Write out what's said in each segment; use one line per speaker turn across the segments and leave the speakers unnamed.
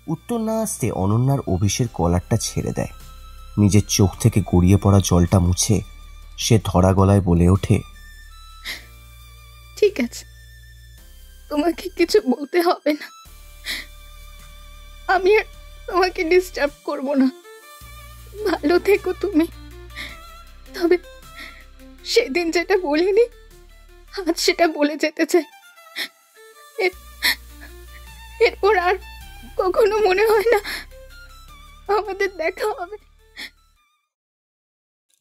উত্তর না আসতে অনন্যার অভিষের কলারটা ছেড়ে দেয়। নিজের চোখ থেকে গড়িয়ে পড়া জলটা মুছে সে ধরা গলায় বলে ওঠে,
ঠিক আছে, তোমাকে কিছু বলতে হবে না। আমি আর তোমাকে ডিস্টার্ব করব না। ভালো থেকো তুমি। তবে সেদিন যেটা বলিনি, আজ সেটা বলে যেতে চাই। এরপর আর কখনো মনে হয় না আমাদের দেখা হবে।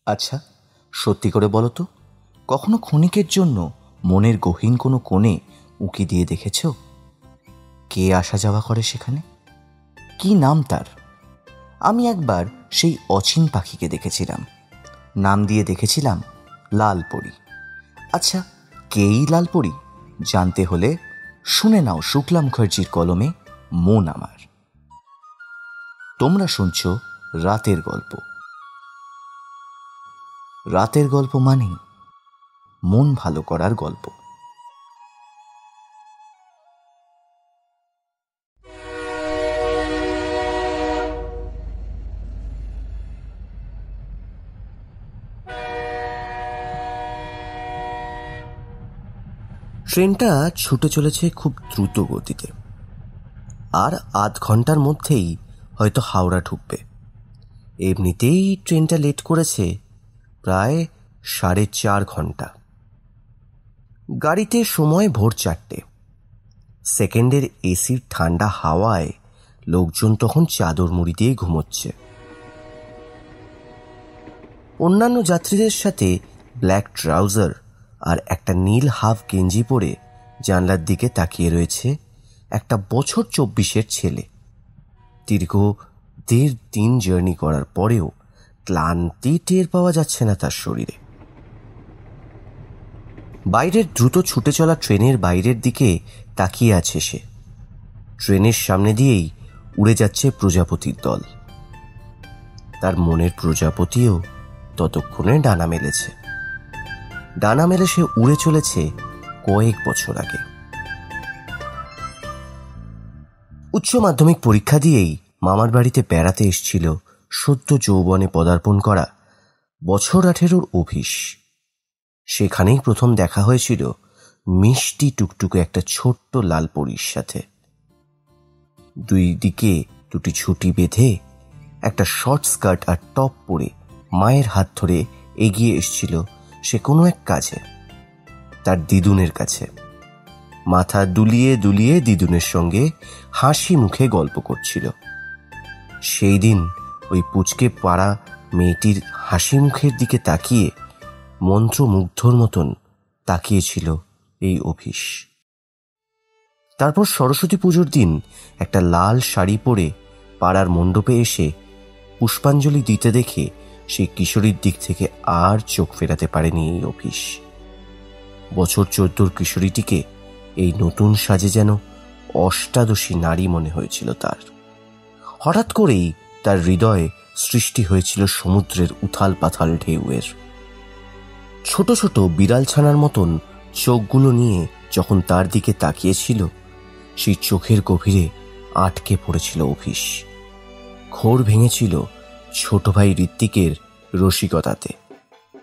আচ্ছা, সত্যি করে বলো তো, কখনো ক্ষণিকের জন্য মনের গহীন কোনো কোণে উঁকি দিয়ে দেখেছ? কে আসা যাওয়া করে সেখানে? কি নাম তার? আমি একবার সেই অচিন পাখিকে দেখেছিলাম, নাম দিয়ে দেখেছিলাম লালপরি। আচ্ছা, কেই লালপরি? জানতে হলে শুনে নাও শুক্লা মুখার্জির কলমে মন আমার। তোমরা শুনছ রাতের গল্প। রাতের গল্প মানেই মন ভালো করার গল্প। ট্রেনটা ছুটে চলেছে খুব দ্রুত গতিতে, আর আধ ঘন্টার মধ্যেই হয়তো হাওড়া ঢুকবে। এমনিতেই ট্রেনটা লেট করেছে প্রায় 4.5 ঘন্টা। গাড়িতে সময় ভোর 4টে। সেকেন্ডের এসির ঠান্ডা হাওয়ায় লোকজন তখন চাদর মুড়ি দিয়ে ঘুমোচ্ছে। অন্যান্য যাত্রীদের সাথে ব্ল্যাক ট্রাউজার আর একটা নীল হাফ গেঞ্জি পরে জানলার দিকে তাকিয়ে রয়েছে একটা বছর 24-এর ছেলে। দীর্ঘ 1.5 দিন জার্নি করার পরেও ক্লান্তি টের পাওয়া যাচ্ছে না তার শরীরে। বাইরের দ্রুত ছুটে চলা ট্রেনের বাইরের দিকে তাকিয়ে আছে সে। ট্রেনের সামনে দিয়েই উড়ে যাচ্ছে প্রজাপতির দল। তার মনের প্রজাপতিও ততক্ষণে ডানা মেলেছে। ডানা মেলে সে উড়ে চলেছে কয়েক বছর আগে। উচ্চ মাধ্যমিক পরীক্ষা দিয়েই মামার বাড়িতে বেড়াতে এসেছিল সদ্য যৌবনে পদার্পণ করা বছর 18-র অভিষ। সেখানেই প্রথম দেখা হয়েছিল মিষ্টি টুকটুকে একটা ছোট্ট লালপরীর সাথে। দুই দিকে দুটি ছুটি বেঁধে একটা শর্ট স্কার্ট আর টপ পরে মায়ের হাত ধরে এগিয়ে এসেছিল সে কোনো এক কাজে, তার দিদুনের কাছে। মাথা দুলিয়ে দুলিয়ে দিদুনের সঙ্গে হাসি মুখে গল্প করছিল। সেই দিন ওই পুচকে পাড়া মেয়েটির হাসি মুখের দিকে তাকিয়ে মন্ত্রমুগ্ধর মতন তাকিয়েছিল এই অভিষ। তারপর সরস্বতী পুজোর দিন একটা লাল শাড়ি পরে পাড়ার মণ্ডপে এসে পুষ্পাঞ্জলি দিতে দেখে সেই কিশোরীর দিক থেকে আর চোখ ফেরাতে পারেনি এই অভিষ। বছর 14-র কিশোরীটিকে এই নতুন সাজে যেন অষ্টাদশী নারী মনে হয়েছিল তার। হঠাৎ করেই তার হৃদয়ে সৃষ্টি হয়েছিল সমুদ্রের উথাল পাথাল ঢেউয়ের। ছোট ছোট বিড়াল ছানার মতন চোখগুলো নিয়ে যখন তার দিকে তাকিয়েছিল, সেই চোখের গভীরে আটকে পড়েছিল অভিষ। ঘোর ভেঙেছিল ছোট ভাই ঋত্বিকের রসিকতাতে।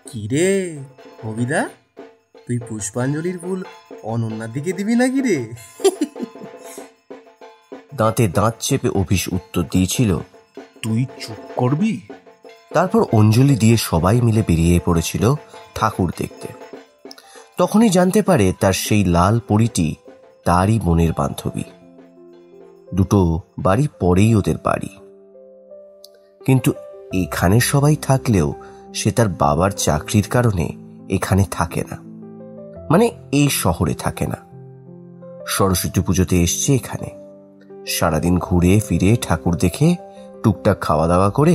কি রে কবিদা, তুই পুষ্পাঞ্জলির ফুল অনন্যার দিকে দিবি নাকি রে?
দাঁতে দাঁত চেপে অভিষ উত্তর দিয়েছিল,
তুই চুপ করবি।
তারপর অঞ্জলি দিয়ে সবাই মিলে বেরিয়ে পড়েছিল ঠাকুর দেখতে। তখনই জানতে পারে তার সেই লাল পরীটি তারই বোনের বান্ধবী। দুটো বাড়ি পরেই ওদের বাড়ি। কিন্তু এখানে সবাই থাকলেও সে তার বাবার চাকরির কারণে এখানে থাকে না, মানে এই শহরে থাকে না। সরস্বতী পুজোতে এসছে এখানে। সারাদিন ঘুরে ফিরে ঠাকুর দেখে টুকটাক খাওয়া দাওয়া করে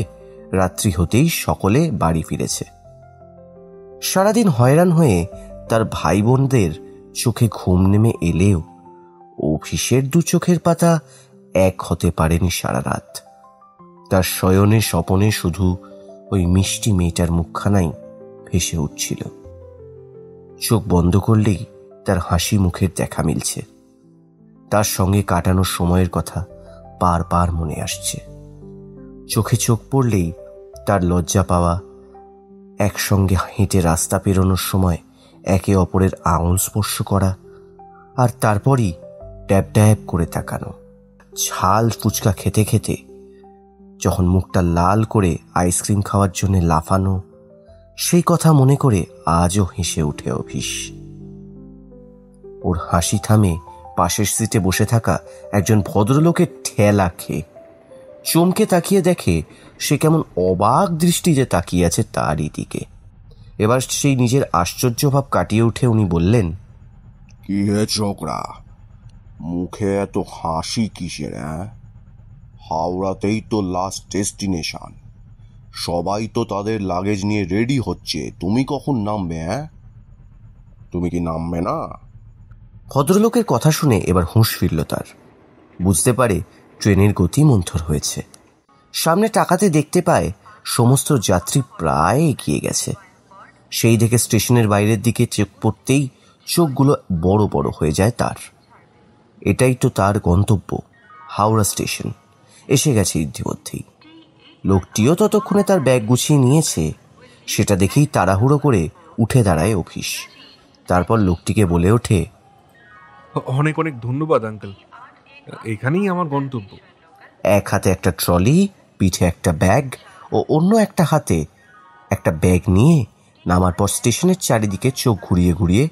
রাত্রি হতেই সকলে বাড়ি ফিরেছে। সারাদিন হয়রান হয়ে তার ভাই বোনদের চোখে ঘুম নেমে এলেও অভিষের 2 চোখের পাতা এক হতে পারেনি সারা রাত। তার শয়নে স্বপনে শুধু ওই মিষ্টি মেয়েটার মুখখানাই ভেসে উঠছিল। চোখ বন্ধ করলেই তার হাসি মুখের দেখা মিলছে। তার সঙ্গে কাটানোর সময়ের কথা বারবার মনে আসছে। চোখে চোখ পড়লেই তার লজ্জা পাওয়া, একসঙ্গে হেঁটে রাস্তা পেরোনোর সময় একে অপরের আঙুল স্পর্শ করা, আর তারপরই ড্যাব ড্যাব করে তাকানো, ঝাল ফুচকা খেতে খেতে যখন মুখটা লাল করে আইসক্রিম খাওয়ার জন্য লাফানো, সেই কথা মনে করে আজও হেসে ওঠে অভিষ। ওর হাসি থামে পাশের সিটে বসে থাকা একজন ভদ্রলোকের ঠেলা খেয়ে। চমকে তাকিয়ে দেখে সে কেমন অবাক দৃষ্টিতে তাকিয়ে আছে তারই দিকে। এবার সেই নিজের আশ্চর্য ভাব কাটিয়ে উঠে উনি বললেন,
কি হে ছোকরা, মুখে এত হাসি কিসের? হাওড়াতেই তো লাস্ট ডেস্টিনেশন, সবাই তো তাদের লাগেজ নিয়ে রেডি হচ্ছে, তুমি কখন নামবে? তুমি কি নামবে না?
ভদ্রলোকের কথা শুনে এবার হুঁশ ফিরল তার। বুঝতে পারে ট্রেনের গতি মন্থর হয়েছে। সামনে তাকাতে দেখতে পায় সমস্ত যাত্রী প্রায় এগিয়ে গেছে। সেই দেখে স্টেশনের বাইরের দিকে চোখ পড়তেই চোখগুলো বড় বড় হয়ে যায় তার। এটাই তো তার গন্তব্য, হাওড়া স্টেশন। এসে গেছে ইতিমধ্যেই। লোকটিও ততক্ষণে তার ব্যাগ গুছিয়ে নিয়েছে। সেটা দেখেই তাড়াহুড়ো করে উঠে দাঁড়ায় অভিষ। তারপর লোকটিকে বলে ওঠে,
অনেক অনেক ধন্যবাদ আঙ্কেল, এখানেই আমার গন্তব্য।
এক হাতে একটা ট্রলি, পিঠে একটা ব্যাগ ও অন্য একটা হাতে একটা ব্যাগ নিয়ে নামার পর স্টেশনের চারিদিকে চোখ ঘুরিয়ে ঘুরিয়ে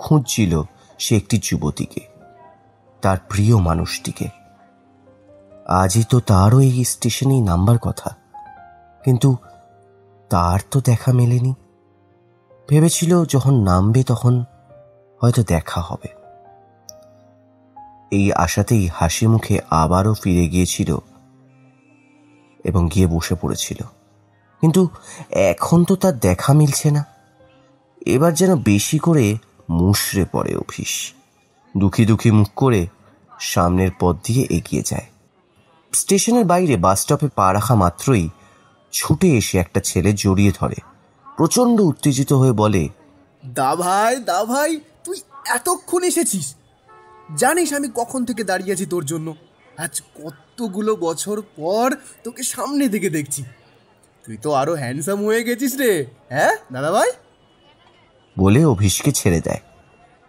খুঁজছিল সে একটি যুবতীকে, তার প্রিয় মানুষটিকে। আজই তো তারও এই স্টেশনেই নামবার কথা, কিন্তু তার তো দেখা মেলেনি। ভেবেছিল যখন নামবে তখন হয়তো দেখা হবে। এই আশাতেই হাসি মুখে আবারও ফিরে গিয়েছিল এবং গিয়ে বসে পড়েছিল। কিন্তু এখন তো তার দেখা মিলছে না। এবার যেন বেশি করে মুষড়ে পড়ে অভিষ। দুঃখী দুঃখী মুখ করে সামনের পথ দিয়ে এগিয়ে যায়। স্টেশনের বাইরে বাস স্টপে পা রাখা মাত্রই ছুটে এসে একটা ছেলে জড়িয়ে ধরে, প্রচণ্ড উত্তেজিত হয়ে বলে,
দা ভাই, তুই এতক্ষণ এসেছিস? জানিস আমি কখন থেকে দাঁড়িয়ে আছি তোর জন্য? আজ কতগুলো বছর পর তোকে সামনে থেকে দেখছি। তুই তো আরো হ্যান্ডসাম হয়ে গেছিস রে, হ্যাঁ দাদা ভাই?
বলে অভিষকে ছেড়ে দেয়।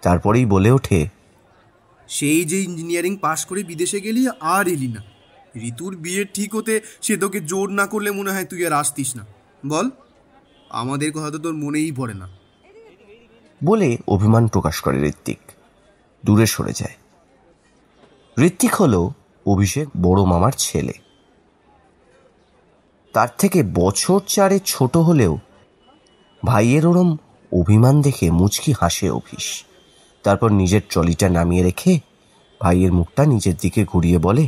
তারপরেই বলে ওঠে,
সেই যে ইঞ্জিনিয়ারিং পাশ করে বিদেশে গেলি আর এলি না। ঋতুর বিয়ে ঠিক হতে সে তোকে জোর না করলে মনে হয় তুই আর আসতিস না। বল, আমাদের কথা তো তোর মনেই পড়ে না।
বলে অভিমান প্রকাশ করে ঋত্বিক। দূরে সরে যায়। ঋত্বিক হলো অভিষেক বড় মামার ছেলে। তার থেকে বছর 4 ছোট হলেও ভাইয়ের ওরম অভিমান দেখে মুচকি হাসে অভিষ। তারপর নিজের ট্রলিটা নামিয়ে রেখে ভাইয়ের মুখটা নিজের দিকে ঘুরিয়ে বলে,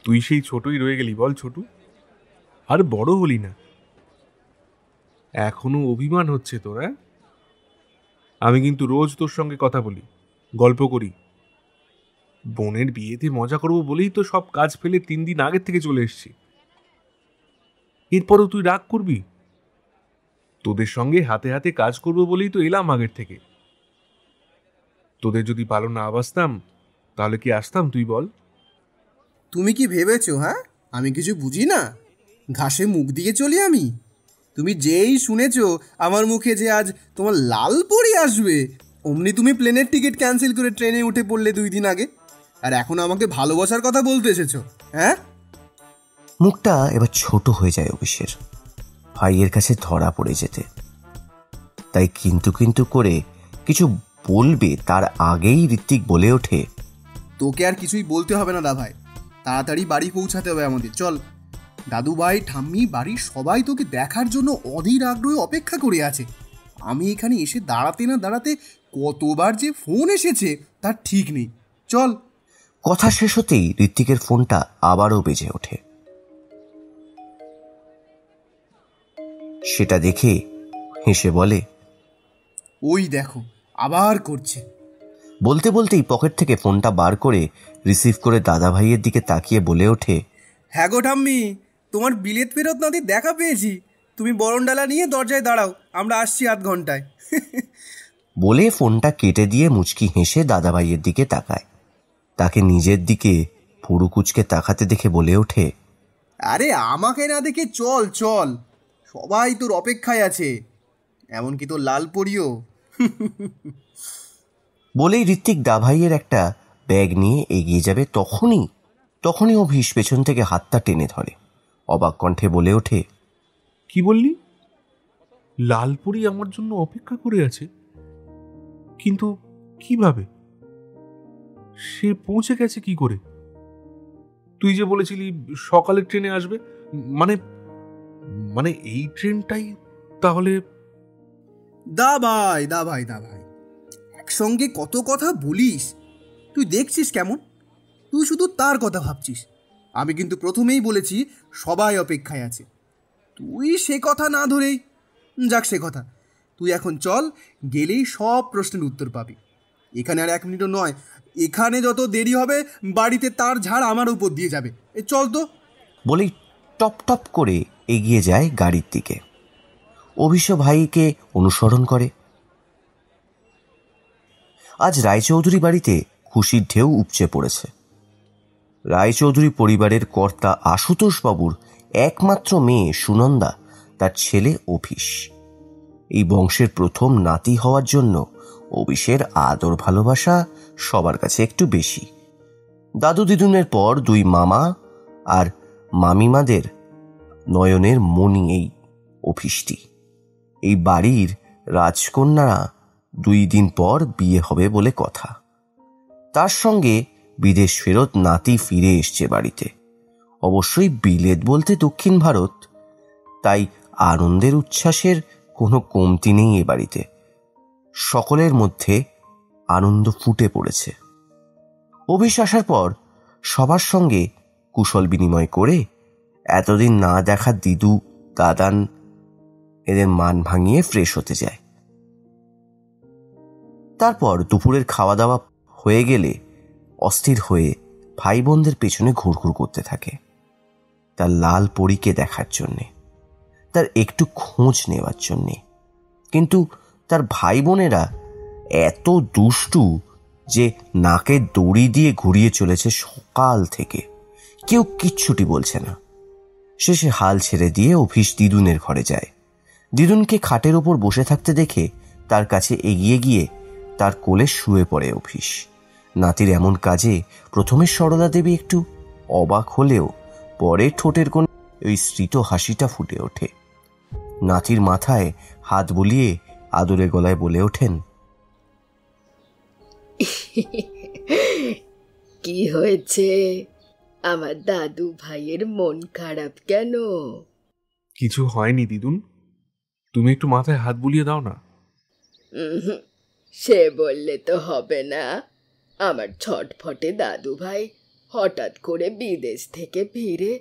তুই সেই ছোটই রয়ে গেলি বল ছোটু, আর বড় হলি না। এখনো অভিমান হচ্ছে তোর? আমি কিন্তু রোজ তোর সঙ্গে কথা বলি, গল্প করি। বোনের বিয়েতে মজা করবো বলেই তো সব কাজ ফেলে 3 দিন আগের থেকে চলে এসছি। এরপরও তুই রাগ করবি? তোদের সঙ্গে হাতে হাতে কাজ করবো বলেই তো এলাম আগের থেকে। তোদের যদি ভালো না বাসতাম তাহলে কি আসতাম তুই বল?
তুমি কি ভেবেছো আমি কিছু বুঝি না? ঘাসে মুখ দিয়ে চলি আমি? তুমি যেই শুনেছো আমার মুখে যে আজ তোমার লাল পরি আসবে, অমনি তুমি প্লেনের টিকিট ক্যান্সেল করে ট্রেনে উঠে পড়লে 2 দিন আগে, আর এখন আমাকে ভালোবাসার কথা বলতে এসেছো?
মুখটা এবার ছোট হয়ে যায় অভিষের, ভাইয়ের কাছে ধরা পড়ে যেতে। তাই কিন্তু কিন্তু করে কিছু বলবে তার আগেই ঋত্বিক বলে ওঠে,
তোকে আর কিছুই বলতে হবে না দা ভাই, তাড়াতাড়ি বাড়ি পৌঁছাতে হবে আমাদের, চল। দাদু ভাই, ঠাম্মি, বাড়ির সবাই তোকে দেখার জন্য অধীর আগ্রহে অপেক্ষা করে আছে। আমি এখানে এসে দাঁড়াতে না দাঁড়াতে কতবার যে ফোন এসেছে তার ঠিক নেই, চল।
কথা শেষ হতেই ঋত্বিকের ফোনটা আবারও বেজে ওঠে। সেটা দেখে হেসে বলে,
ওই দেখো আবার করছে।
বলতে বলতেই পকেট থেকে ফোনটা বার করে রিসিভ করে দাদা ভাইয়ের দিকে তাকিয়ে বলে ওঠে,
হ্যাঁ গো ঠাম্মি, তোমার বিলেত ফেরত নাতির দেখা পেয়েছি। তুমি বরণডালা নিয়ে দরজায় দাঁড়াও, আমরা আসছি আধ ঘন্টায়।
বলে ফোনটা কেটে দিয়ে মুচকি হেসে দাদা ভাইয়ের দিকে তাকায়। তাকে নিজের দিকে পুরু কুচকে তাকাতে দেখে বলে ওঠে,
আরে আমাকে না দেখে চল চল, সবাই তোর অপেক্ষায় আছে, এমনকি তোর লাল পরিও।
বলেই ঋত্বিক দাভাইয়ের একটা ব্যাগ নিয়ে এগিয়ে যাবে, তখনই অভিষ পেছন থেকে হাতটা টেনে ধরে। অবাক কণ্ঠে বলে ওঠে,
কি বললি? লালপুরি আমার জন্য অপেক্ষা করে আছে? কিন্তু কিভাবে? সে পৌঁছে গেছে কি করে? তুই যে বলেছিলি সকালের ট্রেনে আসবে, মানে মানে এই ট্রেনটাই তাহলে?
দা ভাই একসঙ্গে কত কথা বলিস, তুই দেখছিস কেমন? তুই শুধু তার কথা ভাবছিস। আমি কিন্তু প্রথমেই বলেছি সবাই অপেক্ষায় আছে। তুই সে কথা না ধরেই যাক, সে কথা তুই এখন চল, গেলেই সব প্রশ্নের উত্তর পাবি। এখানে আর 1 মিনিটও নয়, এখানে যত দেরি হবে বাড়িতে তার ঝাড় আমার উপর দিয়ে যাবে। চল তো।
বলেই টপ টপ করে এগিয়ে যায় গাড়ির দিকে। অভিষ ভাইকে অনুসরণ করে। আজ রায়চৌধুরী বাড়িতে খুশির ঢেউ উপচে পড়েছে। রায়চৌধুরী পরিবারের কর্তা আশুতোষ বাবুর একমাত্র মেয়ে সুনন্দা, তার ছেলে অভিষ। এই বংশের প্রথম নাতি হওয়ার জন্য অভিষের আদর ভালোবাসা সবার কাছে একটু বেশি। দাদু দিদুনের পর 2 মামা আর মামিমাদের নয়নের মণি এই অভিষটি। এই বাড়ির রাজকন্যারা 2 দিন পর বিয়ে হবে বলে কথা। তার সঙ্গে বিদেশ ফেরত নাতি ফিরে এসছে বাড়িতে। অবশ্যই বিলেত বলতে দক্ষিণ ভারত, তাই আনন্দের উচ্ছ্বাসের কোনো কমতি নেই এ বাড়িতে। সকলের মধ্যে আনন্দ ফুটে পড়েছে। অভিষ আসার পর সবার সঙ্গে কুশল বিনিময় করে এতদিন না দেখা দিদু দাদান এদের মান ভাঙিয়ে ফ্রেশ হতে যায়। তারপর দুপুরের খাওয়া দাওয়া হয়ে গেলে অস্থির হয়ে ভাই বোনদের পেছনে ঘুরঘুর করতে থাকে, তার লাল পরীকে দেখার জন্যে, তার একটু খোঁজ নেওয়ার জন্যে। কিন্তু তার ভাই বোনেরা এত দুষ্টু যে নাকে দড়ি দিয়ে ঘুরিয়ে চলেছে সকাল থেকে, কেউ কিচ্ছুটি বলছে না। শেষে হাল ছেড়ে দিয়ে অভিষ দিদুনের ঘরে যায়। দিদুনকে খাটের ওপর বসে থাকতে দেখে তার কাছে এগিয়ে গিয়ে তার কোলে শুয়ে পড়ে অভিষ। নাতির এমন কাজে প্রথমে সরলা দেবী একটু অবাক হলেও পরে ঠোঁটের কোণে ওই স্মৃত হাসিটা ফুটে ওঠে। নাতির মাথায় হাত বুলিয়ে আদরে গলায় বলে ওঠেন,
কি হয়েছে? আমার দাদু ভাইয়ের মন খারাপ কেন?
কিছু হয়নি দিদুন, তুমি একটু মাথায় হাত বুলিয়ে দাও না।
সে বললে তো হবে না। আমার ছটফটে দাদু ভাই হঠাৎ করে বিদেশ থেকে ফিরে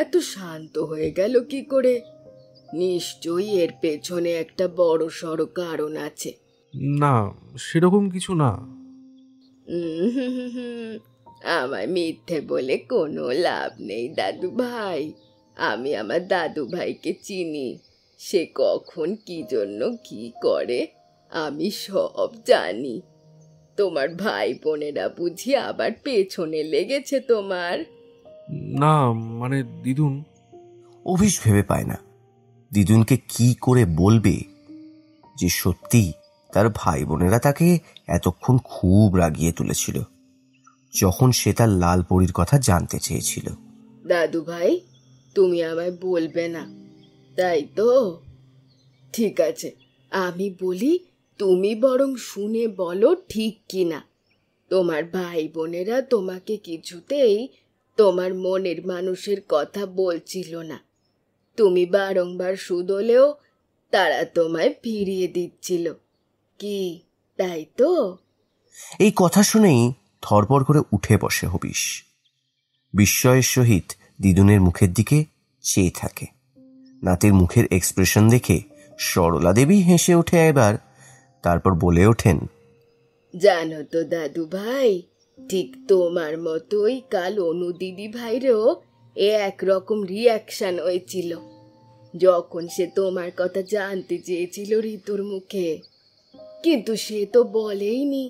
এত শান্ত হয়ে গেল কি করে? নিশ্চয়ই এর পেছনে একটা বড় সড় কারণ আছে।
না, সেরকম কিছু না।
আমায় মিথ্যে বলে কোনো লাভ নেই দাদু ভাই। আমি আমার দাদু ভাইকে চিনি। সে কখন কি জন্য কি করে আমি সব জানি। তোমার ভাই বোনেরা বুঝি আবার পেছনে লেগেছে তোমার?
না মানে দিদুন।
অভিষ ভেবে পায় না দিদুনকে কি করে বলবে যে সত্যি তার ভাই বোনেরা তাকে এতক্ষণ খুব রাগিয়ে তুলেছিল যখন সে তার লাল পরীর কথা জানতে চেয়েছিল।
দাদু ভাই, তুমি আমায় বলবে না, তাই তো? ঠিক আছে, আমি বলি, তুমি বরং শুনে বলো ঠিক কিনা। তোমার ভাই বোনেরা তোমাকে কিছুতেই তোমার মনের মানুষের কথা বলছিল না। তুমি বারংবার শুধলেও তারা তোমায় ফিরিয়ে দিচ্ছিল, কি তাই তো?
এই কথা শুনেই থরপর করে উঠে বসে হবিষ। বিস্ময়ের সহিত দিদুনের মুখের দিকে চেয়ে থাকে। নাতির মুখের এক্সপ্রেশন দেখে সরলা দেবী হেসে ওঠে এবার। তারপর বলে ওঠেন,
জানো তো দাদু ভাই, ঠিক তোমার মতোই কাল অনু দিদি ভাইরেও একরকম রিয়াকশন হয়েছিল যখন সে তোমার কথা জানতে চেয়েছিল ঋতুর মুখে। কিন্তু সে তো বলেইনি,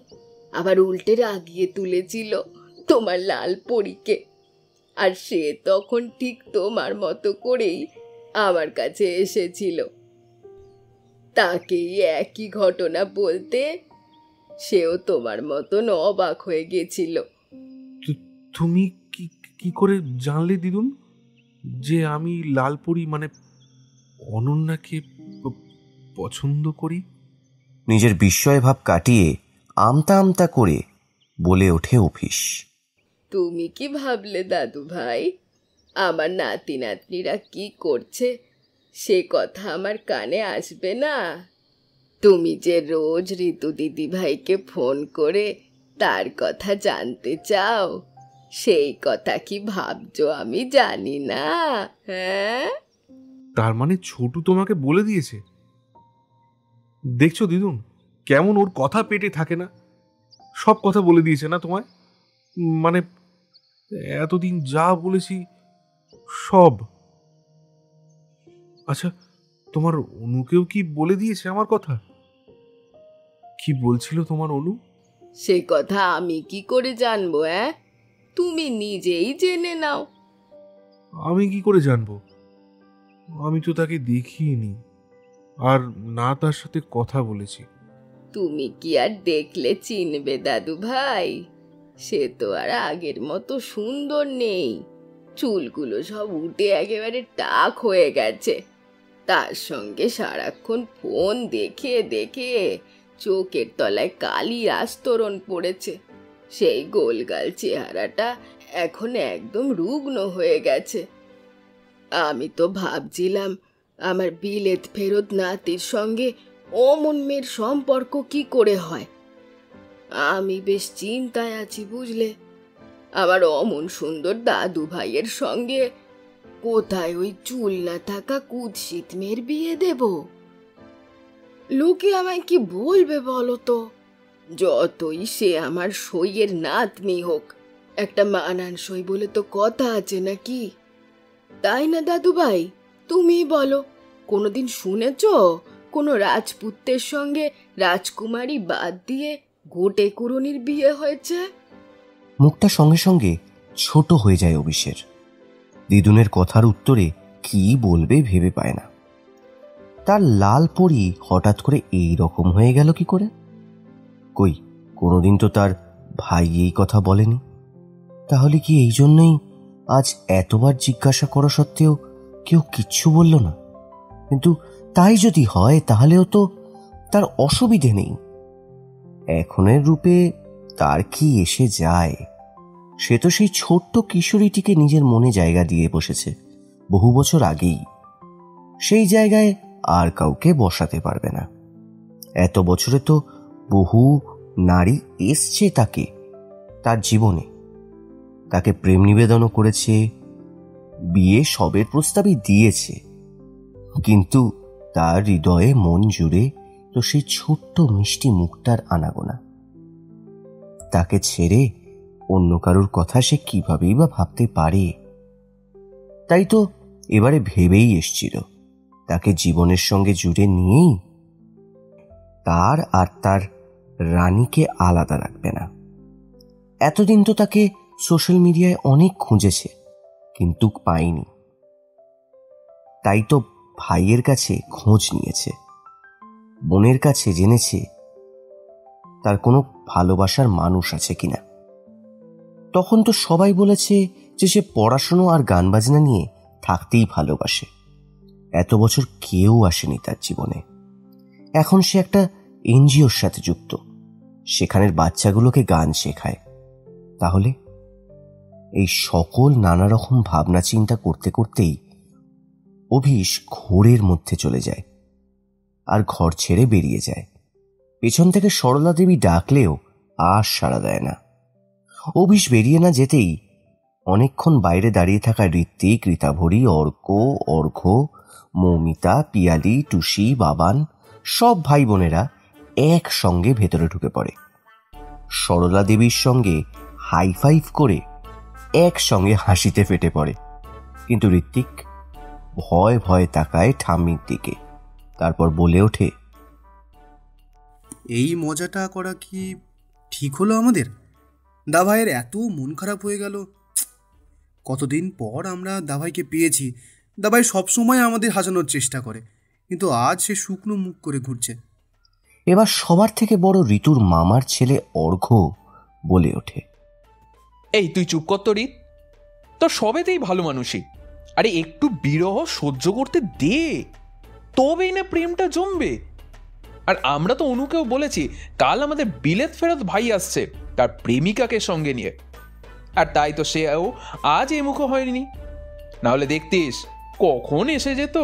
আবার উল্টে রাগিয়ে তুলেছিল তোমার লাল পরীকে। আর সে তখন ঠিক তোমার মতো করেই আমার কাছে এসেছিল। তাকেই একই ঘটনা বলতে সেও তোমার মতন অবাক হয়ে গেছিল।
তুমি কি কি করে জানলে দিদুন যে আমি লালপুরি মানে অনন্যাকে পছন্দ করি?
নিজের বিস্ময় ভাব কাটিয়ে আমতা আমতা করে বলে ওঠে অফিস।
তুমি কি ভাবলে দাদু ভাই আমার নাতি নাতনিরা কি করছে সে কথা আমার কানে আসবে না? তুমি যে রোজ ঋতু দিদি ভাইকে ফোন করে তার কথা জানতে চাও, সেই কথা কি ভাবছো আমি জানি না? হ্যাঁ,
তার মানে ছোটু তোমাকে বলে দিয়েছে? দেখছো দিদুন কেমন ওর কথা পেটে থাকে না, সব কথা বলে দিয়েছে না তোমায়? মানে এতদিন যা বলেছি সব। আচ্ছা, তোমার অনুকেও কি বলে দিয়েছে আমার কথা? কি বলছিল তোমার অনু?
সে কথা আমি কি করে জানবো? তুমি নিজেই জেনে নাও।
আমি কি করে জানবো? আমি তো তাকে দেখিনি, আর না তার সাথে কথা বলেছি।
তুমি কি আর দেখলে চিনবে দাদু ভাই? সে তো আর আগের মতো সুন্দর নেই, চুলগুলো সব উঠে একেবারে টাক হয়ে গেছে। তার সঙ্গে সারাক্ষণ ফোন দেখে দেখে চোখের তলায় কালি আস্তরণ পড়েছে। সেই গোলগাল চেহারাটা এখন একদম রুগ্ন হয়ে গেছে। আমি তো ভাবছিলাম আমার বিলেত ফেরত নাতির সঙ্গে অমন মেয়ের সম্পর্ক কি করে হয়। আমি বেশ চিন্তায় আছি বুঝলে। আমার অমন সুন্দর দাদু ভাইয়ের সঙ্গে কোথায় ওই চুল না থাকা কুৎসিত মেয়ের বিয়ে দেব? লোকে আমায় কি বলবে বলো তো? যতই সে আমার সইয়ের নাতনি হোক, একটা মানানসই বলে তো কথা আছে নাকি? তাই না দাদু ভাই, তুমি বলো, কোনোদিন শুনেছ কোনো রাজপুত্রের সঙ্গে রাজকুমারী বাদ দিয়ে গোটে কুরুনির বিয়ে হয়েছে?
মুখটা সঙ্গে সঙ্গে ছোট হয়ে যায় অভিষের। দিদুনের কথার উত্তরে কি বলবে ভেবে পায় না। তার লাল পরি হঠাৎ করে এই রকম হয়ে গেল কি করে? কই, কোনোদিন তো তার ভাই এই কথা বলেনি। তাহলে কি এই জন্যই আজ এতবার জিজ্ঞাসা করা সত্ত্বেও কেউ কিচ্ছু বলল না? কিন্তু তাই যদি হয় তাহলেও তো তার অসুবিধে নেই। এখনের রূপে তার কি এসে যায়? সে তো সেই ছোট্ট কিশোরীটিকে নিজের মনে জায়গা দিয়ে বসেছে বহু বছর আগেই। সেই জায়গায় আর কাউকে বসাতে পারবে না। এত বছরে তো বহু নারী এসছে তার জীবনে, তাকে প্রেম নিবেদনও করেছে, বিয়ে সবের প্রস্তাবই দিয়েছে, কিন্তু তার হৃদয়ে মন জুড়ে তো সেই ছোট্ট মিষ্টি মুখটার আনাগোনা। তাকে ছেড়ে অন্য কারোর কথা সে কিভাবেই বা ভাবতে পারে? তাই তো এবারে ভেবেই এসছিল তাকে জীবনের সঙ্গে জুড়ে নিয়েই তার আর তার রানীকে আলাদা রাখবে না। এতদিন তো তাকে সোশ্যাল মিডিয়ায় অনেক খুঁজেছে, কিন্তু পায়নি। তাই তো ভাইয়ের কাছে খোঁজ নিয়েছে, বোনের কাছে জেনেছে তার কোনো ভালোবাসার মানুষ আছে কিনা। তখন তো সবাই বলেছে যে সে পড়াশুনো আর গান বাজনা নিয়ে থাকতেই ভালোবাসে। এত বছর কেউ আসেনি তার জীবনে। এখন সে একটা এনজিওর সাথে যুক্ত, সেখানের বাচ্চাগুলোকে গান শেখায়। তাহলে এই সকল নানা রকম ভাবনা চিন্তা করতে করতেই অভিষ ঘোরের মধ্যে চলে যায় আর ঘর ছেড়ে বেরিয়ে যায়। পেছন থেকে সরলা দেবী ডাকলেও আর সাড়া দেয় না। অভিষ বেরিয়ে না যেতেই অনেকক্ষণ বাইরে দাঁড়িয়ে থাকা ঋত্বিক, রীতাভরি, অর্ঘ্য, মৌমিতা, পিয়ালি, টুসি, বাবান সব ভাই বোনেরা একসঙ্গে ভেতরে ঢুকে পড়ে। সরলা দেবীর সঙ্গে হাই ফাইভ করে একসঙ্গে হাসিতে ফেটে পড়ে। কিন্তু ঋত্বিক ভয় ভয়ে তাকায় ঠাম্মির দিকে, তারপর বলে ওঠে,
এই মজাটা করা কি ঠিক হলো আমাদের? দা ভাইয়ের এত মন খারাপ হয়ে গেল। কতদিন পর আমরা দাভাইকে পেয়েছি। দাভাই সবসময় আমাদের হাসানোর চেষ্টা করে, কিন্তু আজ সে শুকনো মুখ করে ঘুরছে।
এবার সবার থেকে বড় ঋতুর মামার ছেলে অর্ঘ্য বলে ওঠে,
এই তুই চুপ কর তো রিত, তোর সবেতেই ভালো মানুষই। আরে একটু বিরহ সহ্য করতে দে, তবেই না প্রেমটা জমবে। আর আমরা তো অনুকেও বলেছি কাল আমাদের বিলেত ফেরত ভাই আসছে তার প্রেমিকাকে সঙ্গে নিয়ে, আর তাই তো সেও আজ এমুখ হয়নি, নাহলে দেখতিস কখন এসে যেত।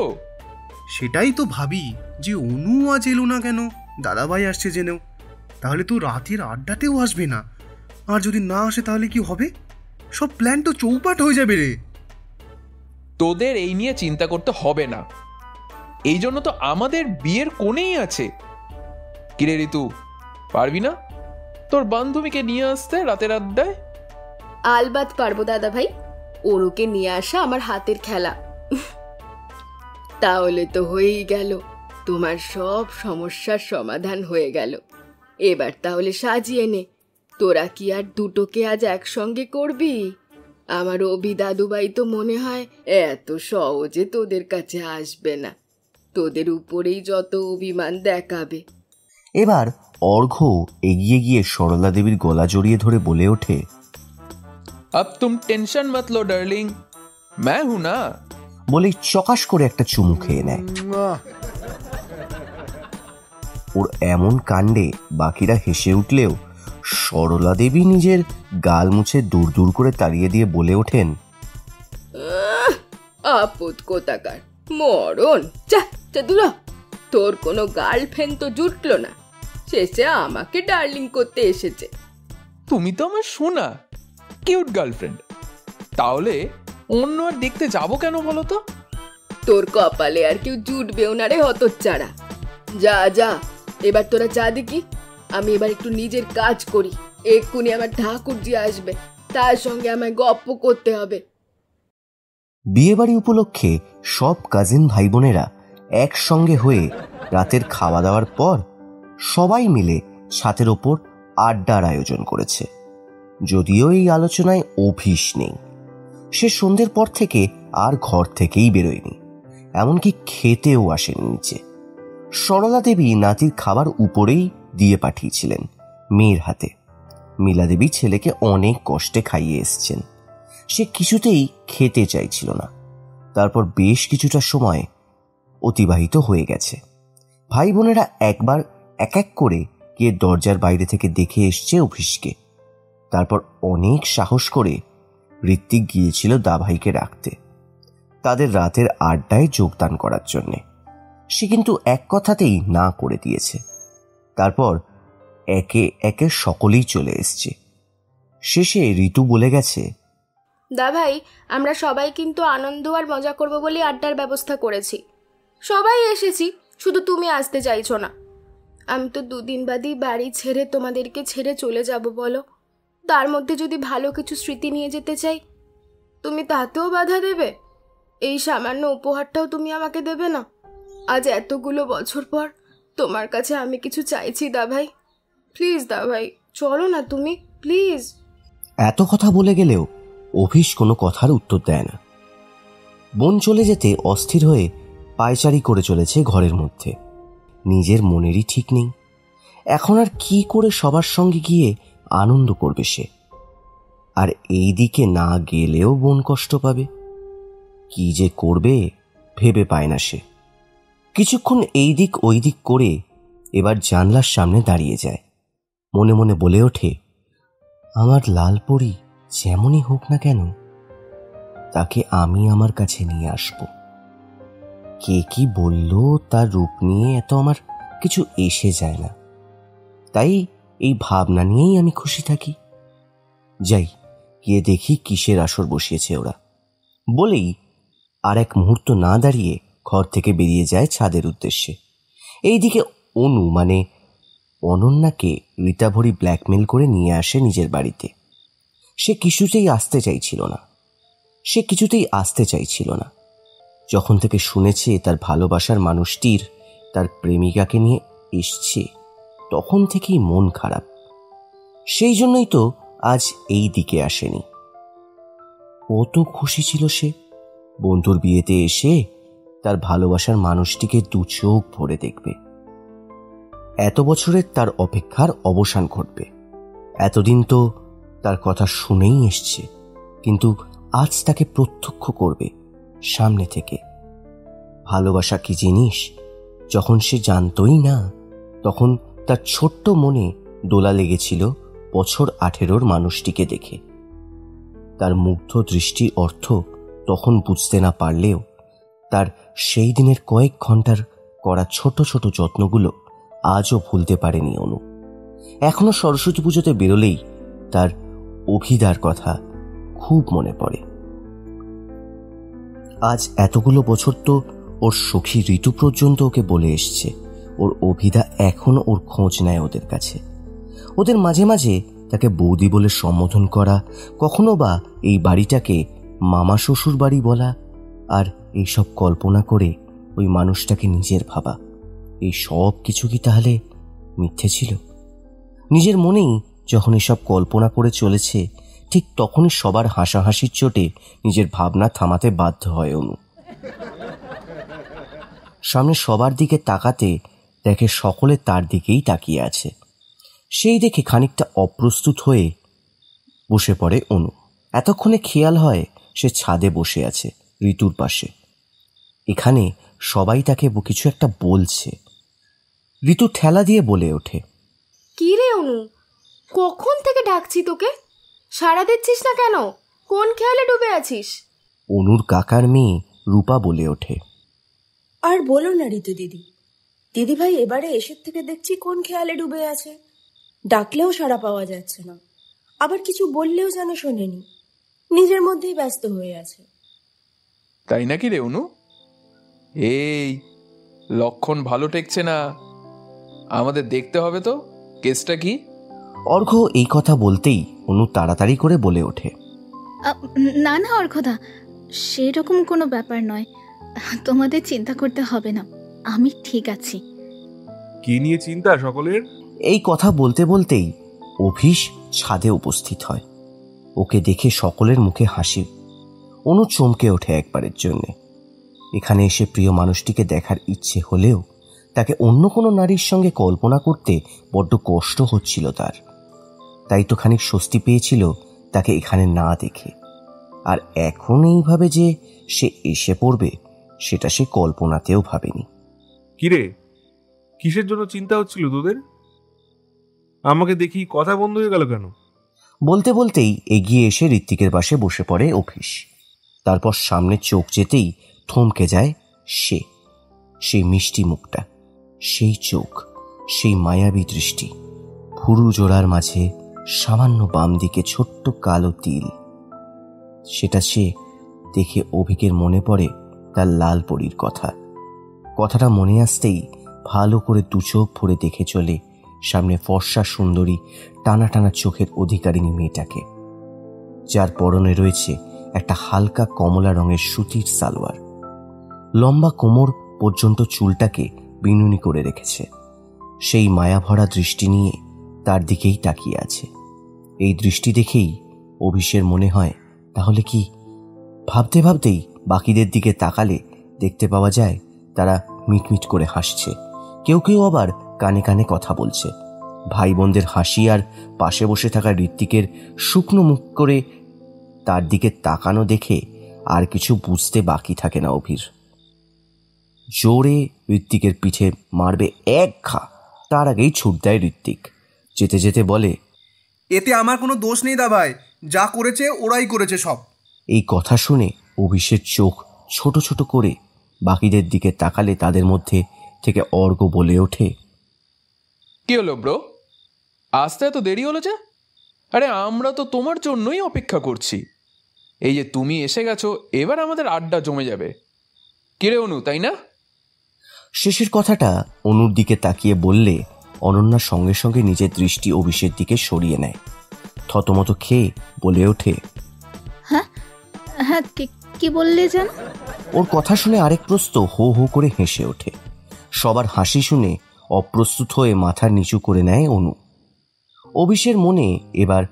সেটাই তো ভাবি যে অনু আজ এলো না কেন, দাদাভাই আসছে জেনেও। তাহলে তো রাতের আড্ডাতেও আসবে না, আর যদি না আসে তাহলে কি হবে? সব প্ল্যান তো চৌপাট হয়ে যাবে রে।
তোদের এই নিয়ে চিন্তা করতে হবে না, এই জন্য তো আমাদের বিয়ের কোণেই আছে। কিরে ঋতু, পারবি না তোর বান্ধবীকে নিয়ে আসতে রাতের আড্ডায়?
আলবাত পারবো দাদা ভাই, ওরুকে নিয়ে আসা আমার হাতের খেলা। তাহলে তো হয়েই গেল, তোমার সব সমস্যার সমাধান হয়ে গেল। এবার তাহলে সাজিয়ে নে, তোরা কি আর দুটোকে আজ একসঙ্গে করবি? আমার অভি দাদুভাই তো মনে হয় এত সহজে তোদের কাছে আসবে না, তোদের উপরেই যত অভিমান দেখাবে।
এবার অর্ঘ্য এগিয়ে গিয়ে সরলা দেবীর গলা জড়িয়ে ধরে বলে ওঠে,
अब तुम टेंशन मत लो डार्लिंग, मैं हूं ना।
বলেই চকাশ করে একটা চুমু খেয়ে নেয়। ওর এমন কাণ্ডে বাকিরা হেসে উঠলেও সরলা দেবী নিজের গাল মুছে দূর দূর করে তাড়িয়ে দিয়ে বলে ওঠেন,
আপদ কোথাকার মরণ, যা দূরা, তোর কোনো গার্লফ্রেন্ড তো জুটলো না, শেষে আমাকে ডার্লিং করতে এসেছে।
তুমি তো আমার সোনা কিউট গার্লফ্রেন্ড, তাহলে অন্য আর দেখতে যাবো কেন বলো তো?
তোর কপালে আর কেউ জুটবেও না রে হতচ্ছাড়া। যা যা, এবার তোরা যা দেখি, আমি এবার একটু নিজের কাজ করি। এক্ষুনি আমার ঠাকুরজি আসবে, তার সঙ্গে আমায় গপ্প করতে হবে।
বিয়েবাড়ি উপলক্ষে সব কাজিন ভাই বোনেরা একসঙ্গে হয়ে রাতের খাওয়া দাওয়ার পর সবাই মিলে ছাদের ওপর আড্ডার আয়োজন করেছে। যদিও এই আলোচনায় অভিস নেই, সে সন্ধ্যের পর থেকে আর ঘর থেকেই বেরোয়নি, এমনকি খেতেও আসেনি নিচে। সরলা দেবী নাতির খাবার উপরেই দিয়ে পাঠিয়েছিলেন মেয়ের হাতে। মিলা দেবী ছেলেকে অনেক কষ্টে খাইয়ে এসছেন, সে কিছুতেই খেতে চাইছিল না। তারপর বেশ কিছুটা সময় অতিবাহিত হয়ে গেছে। ভাই বোনেরা একবার এক এক করে গিয়ে দরজার বাইরে থেকে দেখে এসছে অভিষকে। তারপর অনেক সাহস করে ঋত্বিক গিয়েছিল দাভাইকে রাখতে, তাদের রাতের আড্ডায় যোগদান করার জন্যে। সে কিন্তু এক কথাতেই না করে দিয়েছে। তারপর একে একে সকলেই চলে এসছে। শেষে ঋতু বলে গেছে,
দাভাই, আমরা সবাই কিন্তু আনন্দ আর মজা করব বলে আড্ডার ব্যবস্থা করেছি। সবাই এসেছি, শুধু তুমি আসতে চাইছো না। আমি তো দুদিন বাদই বাড়ি ছেড়ে তোমাদেরকে ছেড়ে চলে যাব বলো। তার মধ্যে যদি ভালো কিছু স্মৃতি নিয়ে যেতে চাই, তুমি তাতেও বাধা দেবে? এই সামান্য উপহারটাও তুমি আমাকে দেবে না? আজ এতগুলো বছর পর তোমার কাছে আমি কিছু চাইছি দাভাই, প্লিজ দাভাই, চলো না তুমি, প্লিজ।
এত কথা বলে গেলেও অভিষ কোনো কথার উত্তর দেয় না। বোন চলে যেতে অস্থির হয়ে পায়চারি করে চলেছে ঘরের মধ্যে। নিজের মনেরই ঠিক নেই এখন আর কি করে সবার সঙ্গে গিয়ে আনন্দ করবে সে। আর এই দিকে না গেলেও বোন কষ্ট পাবে, কি যে করবে ভেবে পায় না সে। কিছুক্ষণ এই দিক ওই দিক করে এবার জানলার সামনে দাঁড়িয়ে যায়। মনে মনে বলে ওঠে, আমার লালপরি যেমনই হোক না কেন, তাকে আমি আমার কাছে নিয়ে আসব। কে কি বলল তার রূপ নিয়ে এত আমার কিছু এসে যায় না, তাই এই ভাবনা নিয়েই আমি খুশি থাকি। যাই গিয়ে দেখি কিসের আসর বসিয়েছে ওরা। বলেই আর এক মুহূর্ত না দাঁড়িয়ে ঘর থেকে বেরিয়ে যায় ছাদের উদ্দেশ্যে। এইদিকে অনু মানে অনন্যাকে রীতাভরি ব্ল্যাকমেল করে নিয়ে আসে নিজের বাড়িতে। সে কিছুতেই আসতে চাইছিল না। যখন থেকে শুনেছে তার ভালোবাসার মানুষটির তার প্রেমিকাকে নিয়ে এসছে, তখন থেকেই মন খারাপ। সেই জন্যই তো আজ এই দিকে আসেনি। কত খুশি ছিল সে বন্ধুর বিয়েতে এসে তার ভালোবাসার মানুষটিকে দু চোখ ভরে দেখবে। এত বছরের তার অপেক্ষার অবসান ঘটবে। এতদিন তো তার কথা শুনেই এসছে, কিন্তু আজ তাকে প্রত্যক্ষ করবে সামনে থেকে। ভালোবাসা কি জিনিস যখন সে জানতই না, তখন তার ছোট্ট মনে দোলা লেগেছিল বছর 18 মানুষটিকে দেখে। তার মুগ্ধ দৃষ্টির অর্থ তখন বুঝতে না পারলেও তার সেই দিনের কয়েক ঘন্টার করা ছোট ছোট যত্নগুলো আজও ভুলতে পারেনি অনু। এখনো সরস্বতী পুজোতে বেরোলেই তার অভিদার কথা খুব মনে পড়ে। আজ এতগুলো বছর তো ওর সখী ঋতু পর্যন্ত ওকে বলে এসছে ওর অভিদা এখনো ওর খোঁজ নেয় ওদের কাছে। ওদের মাঝে মাঝে তাকে বৌদি বলে সম্বোধন করা, কখনো বা এই বাড়িটাকে মামা শ্বশুর বাড়ি বলা, আর এইসব কল্পনা করে ওই মানুষটাকে নিজের ভাবা, এই সব কিছু কি তাহলে মিথ্যে ছিল? নিজের মনেই যখন এসব কল্পনা করে চলেছে, ঠিক তখনই সবার হাসাহাসির চোটে নিজের ভাবনা থামাতে বাধ্য হয় অনু। সামনে সবার দিকে তাকাতে দেখে সকলে তার দিকেই তাকিয়ে আছে। সেই দেখে খানিকটা অপ্রস্তুত হয়ে বসে পড়ে অনু। এতক্ষণে খেয়াল হয় সে ছাদে বসে আছে ঋতুর পাশে। এখানে সবাই তাকে কিছু একটা বলছে। ঋতু ঠেলা দিয়ে বলে ওঠে,
কি রে অনু, কখন থেকে ডাকছি তোকে, সাড়া দিচ্ছিস না কেন? কোন খেয়ালে ডুবে আছিস?
অনুর কাকার মেয়ে রূপা বলে ওঠে,
আর বলো না ঋতু দিদি, দিদিভাই এবারে এসের থেকে দেখছি কোন খেয়ালে ডুবে আছে। ডাকলেও সাড়া পাওয়া যাচ্ছে না, আবার কিছু বললেও যেন শোনেনি, নিজের মধ্যেই ব্যস্ত হয়ে আছে।
তাই নাকি রে অনু? এই লক্ষণ ভালো ঠেকছে না, আমাদের দেখতে হবে তো কেসটা কি।
অর্ঘ্য এই কথা বলতেই অনু তাড়াতাড়ি করে বলে ওঠে,
না না অর্ঘদা, সেরকম কোনো ব্যাপার নয়, তোমাদের চিন্তা করতে হবে না, আমি ঠিক আছি।
কি নিয়ে চিন্তা সকলের?
এই কথা বলতে বলতেই অভিষ ছাদে উপস্থিত হয়। ওকে দেখে সকলের মুখে হাসি। অনু চমকে ওঠে একবারের জন্যে। এখানে এসে প্রিয় মানুষটিকে দেখার ইচ্ছে হলেও তাকে অন্য কোনো নারীর সঙ্গে কল্পনা করতে বড্ড কষ্ট হচ্ছিল তার। তাই তো খানিক স্বস্তি পেয়েছিল তাকে এখানে না দেখে। আর এখন এইভাবে যে সে এসে পড়বে সেটা সে কল্পনাতেও ভাবেনি।
কিরে, কিসের জন্য চিন্তা হচ্ছিল তোদের? আমাকে দেখি কথা বন্ধ হয়ে গেল কেন?
বলতে বলতেই এগিয়ে এসে ঋত্বিকের পাশে বসে পড়ে অভিষ। তারপর সামনে চোখ যেতেই থমকে যায় সে। সেই মিষ্টি মুখটা, সেই চোখ, সেই মায়াবী দৃষ্টি, ভুরু জোড়ার মাঝে সামান্য বাম দিকে ছোট্ট কালো তিল। সেটা সে দেখে অভিকের মনে পড়ে তার লাল পরীর কথা। কথাটা মনে আসতেই ভালো করে দু চোখ ভরে দেখে চলে সামনে ফর্সা সুন্দরী টানা টানা চোখের অধিকারিণী মেয়েটাকে, যার পরনে রয়েছে একটা হালকা কমলা রঙের সুতির সালোয়ার। লম্বা কোমর পর্যন্ত চুলটাকে বিনুনি করে রেখেছে। সেই মায়াভরা দৃষ্টি নিয়ে তার দিকেই তাকিয়ে আছে। এই দৃষ্টি দেখেই অভিষের মনে হয়, তাহলে কি? ভাবতে ভাবতেই বাকিদের দিকে তাকালে দেখতে পাওয়া যায় তারা মিটমিট করে হাসছে। কেউ কেউ আবার কানে কানে কথা বলছে। ভাই বোনদের হাসি আর পাশে বসে থাকা ঋত্বিকের শুকনো মুখ করে তার দিকে তাকানো দেখে আর কিছু বুঝতে বাকি থাকে না অভির। জোরে ঋত্বিকের পিঠে মারবে এক ঘা, তার আগেই ছুট দেয় ঋত্বিক। যেতে যেতে বলে,
এতে আমার কোনো দোষ নেই দা ভাই, যা করেছে ওরাই করেছে সব।
এই কথা শুনে অভিষের চোখ ছোট ছোট করে বাকিদের দিকে তাকালে তাদের মধ্যে থেকে অর্ঘ্য বলে ওঠে,
কি হলো ব্রো, আসতে এত দেরি হলো যে? আরে আমরা তো তোমার জন্যই অপেক্ষা করছি। এই যে তুমি এসে গেছো, এবার আমাদের আড্ডা জমে যাবে। কিরে অনু, তাই না?
শেষের কথাটা অনুর দিকে তাকিয়ে বললে অনন্যার সঙ্গে সঙ্গে নিজের দৃষ্টি অভিষের দিকে সরিয়ে নেয়। থতমত খেয়ে বলে ওঠে,
হ্যাঁ হ্যাঁ, কি বললে যেন?
ওর কথা শুনে আরেক প্রস্ত হো হো করে হেসে ওঠে। সবার হাসি শুনে অপ্রস্তুত হয়ে মাথা নিচু করে নেয় অনু। অভিষের মনে এবার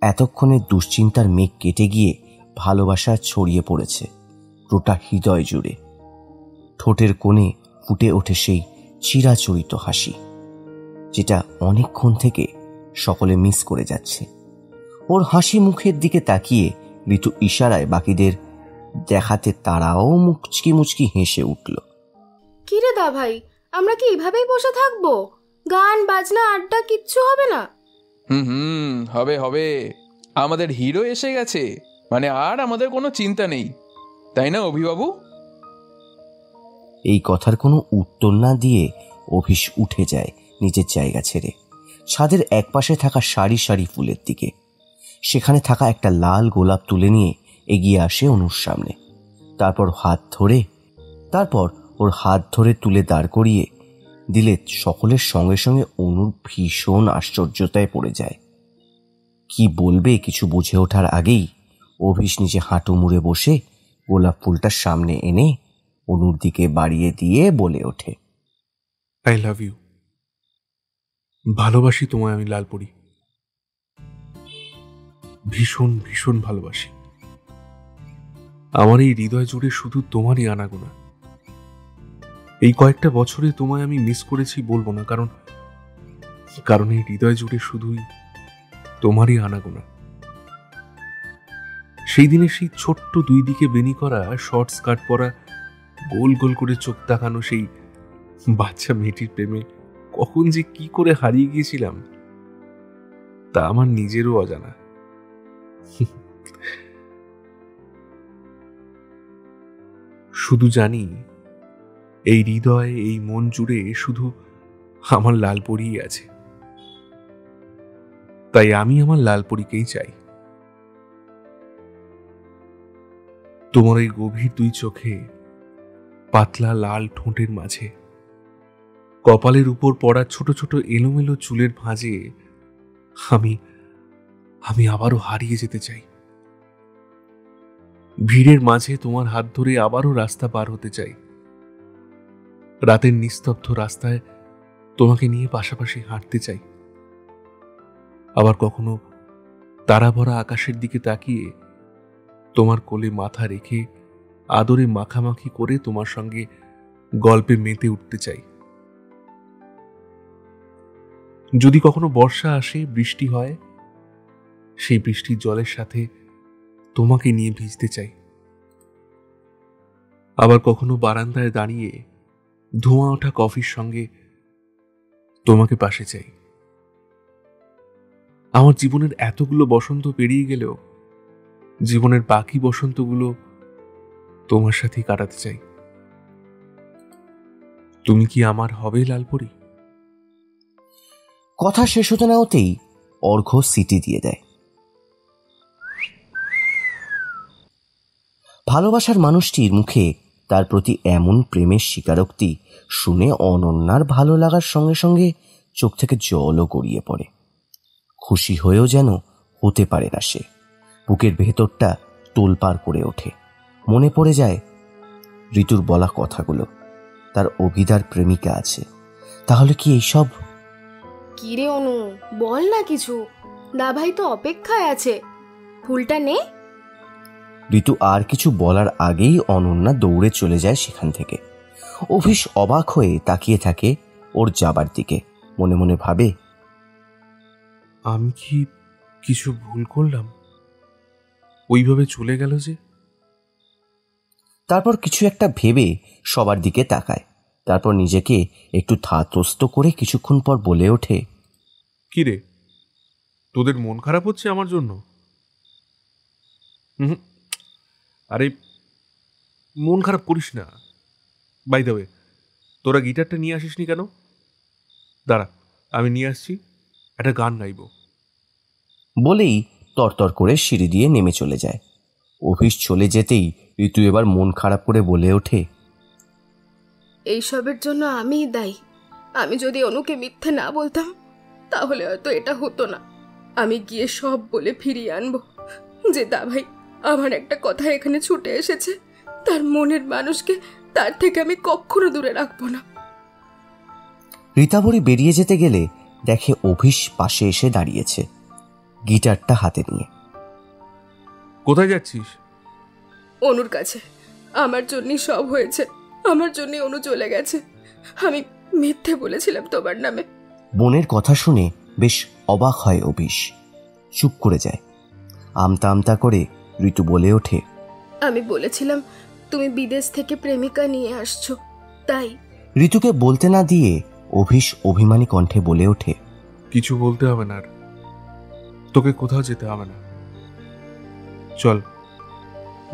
এতক্ষণের দুশ্চিন্তার মেঘ কেটে গিয়ে ভালোবাসা ছড়িয়ে পড়েছে গোটা হৃদয় জুড়ে। ঠোঁটের কোণে ফুটে ওঠে সেই চিরাচরিত হাসি, যেটা অনেকক্ষণ থেকে সকলে মিস করে যাচ্ছে। ওর হাসি মুখের দিকে তাকিয়ে ঋতু ইশারায় বাকিদের দেখাতে তারাও মুচকি মুচকি হেসে উঠল।
কিরে দা ভাই, আমরা কি এভাবেই বসে থাকবো? গান বাজনা আড্ডা কিচ্ছু হবে না?
হবে হবে। আমাদের হিরো এসে গেছে, মানে আর আমাদের কোনো চিন্তা নেই, তাই না অভিবাবু?
এই কথার কোনো উত্তর না দিয়ে অভিষ উঠে যায় নিজের জায়গা ছেড়ে ছাদের একপাশে থাকা সারি সারি ফুলের দিকে। সেখানে থাকা একটা লাল গোলাপ তুলে নিয়ে এগিয়ে আসে অনুর সামনে। তারপর ওর হাত ধরে তুলে দাঁড় করিয়ে দিলে সকলের সঙ্গে সঙ্গে অনুর ভীষণ আশ্চর্যতায় পড়ে যায়। কি বলবে কিছু বুঝে ওঠার আগেই অভিষ নিজে হাঁটু মুড়ে বসে গোলাপ ফুলটা সামনে এনে অনুর দিকে বাড়িয়ে দিয়ে বলে ওঠে,
আই লাভ ইউ। ভালোবাসি তোমায় আমি লালপরি, ভীষণ ভীষণ ভালোবাসি। আমার এই হৃদয় জুড়ে শুধু তোমারই আনাগোনা। এই কয়েকটা বছরে তোমায় আমি মিস করেছি বলবো না, কারণ এই হৃদয় জুড়ে শুধুই তোমারই আনাগোনা। সেই দিনে সেই ছোট্ট দুই দিকে বেনি করা শর্ট স্কার্ট পরা গোল গোল করে চোখ তাকানো সেই বাচ্চা মেয়েটির প্রেমে কখন যে কি করে হারিয়ে গিয়েছিলাম তা আমার নিজেরও অজানা। শুধু জানি এই হৃদয়, এই মন জুড়ে শুধু আমার লালপরিই আছে। তাই আমি আমার লালপরিকেই চাই। তোমার এই গভীর দুই চোখে, পাতলা লাল ঠোঁটের মাঝে, কপালের উপর পড়া ছোট ছোট এলোমেলো চুলের ভাঁজে আমি আবারও হারিয়ে যেতে চাই। ভিড়ের মাঝে তোমার হাত ধরে আবারও রাস্তা পার হতে চাই। রাতের নিস্তব্ধ রাস্তায় তোমাকে নিয়ে পাশাপাশি হাঁটতে চাই। আবার কখনো তারা ভরা আকাশের দিকে তাকিয়ে তোমার কোলে মাথা রেখে আদরে মাখামাখি করে তোমার সঙ্গে গল্পে মেতে উঠতে চাই। যদি কখনো বর্ষা আসে, বৃষ্টি হয়, সেই বৃষ্টির জলের সাথে তোমাকে নিয়ে ভিজতে চাই। আবার কখনো বারান্দায় দাঁড়িয়ে ধোঁয়া ওঠা কফির সঙ্গে তোমাকে পাশে চাই। আমার জীবনের এতগুলো বসন্ত পেরিয়ে গেলেও জীবনের বাকি বসন্তগুলো তোমার সাথে কাটাতে চাই। তুমি কি আমার হবে লালপরি?
কথা শেষ হতে না হতেই অর্ঘ্য সিটি দিয়ে দেয়। ভালোবাসার মানুষটির মুখে তার প্রতি এমন প্রেমের স্বীকারোক্তি শুনে অনন্যার ভালো লাগার সঙ্গে সঙ্গে চোখ থেকে জলও গড়িয়ে পড়ে। খুশি হয়েও যেন হতে পারে না সে। বুকের ভেতরটা তোলপাড় করে ওঠে। মনে পড়ে যায় ঋতুর বলা কথাগুলো। তার অভিদার প্রেমিকা আছে। তাহলে কি এইসব?
কিরে অনু, বল না কিছু। দা ভাই তো অপেক্ষায় আছে, ফুলটা নে।
ঋতু আর কিছু বলার আগেই অনন্যা দৌড়ে চলে যায় সেখান থেকে। অভিষ অবাক হয়ে তাকিয়ে থাকে ওর যাবার দিকে। মনে মনে ভাবে,
আমি কি কিছু ভুল করলাম? ওইভাবে চলে গেল যে।
তারপর কিছু একটা ভেবে সবার দিকে তাকায়। তারপর নিজেকে একটু ধাতস্থ করে কিছুক্ষণ পর বলে ওঠে,
কি রে, তোদের মন খারাপ হচ্ছে আমার জন্য? আরে মন খারাপ করিস না। বাই দ্য ওয়ে, তোরা গিটারটা নিয়ে আসিসনি কেন? দাঁড়া, আমি নিয়ে আসছি, একটা গান গাইব।
বলেই তরতর করে সিঁড়ি দিয়ে নেমে চলে যায়। অফিস চলে যেতেই ঋতু এবার মন খারাপ করে বলে ওঠে,
এইসবের জন্য আমিই দায়ী। আমি যদি অনুকে মিথ্যে না বলতাম তাহলে হয়তো এটা হতো না। আমি গিয়ে সব বলে ফিরিয়ে আনবো যে দা ভাই আমার একটা কথা এখানে ছুটে এসেছে, তার মনের মানুষকে তার থেকে আমি কখনো দূরে রাখবো না।
রীতাবরী বেরিয়ে যেতে গেলে দেখে অভিষ পাশে এসে দাঁড়িয়েছে, গিটারটা হাতে নিয়ে।
কোথায় যাচ্ছিস?
অনুর কাছে। আমার জন্যই সব হয়েছে, আমার জন্যই অনু চলে গেছে। আমি মিথ্যে বলেছিলাম তোমার নামে।
বোনের কথা শুনে বেশ অবাক হয় অভিশ, চুপ করে যায়। আমতা আমতা করে ঋতু বলে ওঠে,
আমি বলেছিলাম তুমি বিদেশ থেকে প্রেমিকা নিয়ে আসছো, তাই।
ঋতুকে বলতে না দিয়ে অভিশ অভিমানী কণ্ঠে বলে ওঠে,
কিছু বলতে হবে না, আর তোকে কোথাও যেতে হবে না। চল,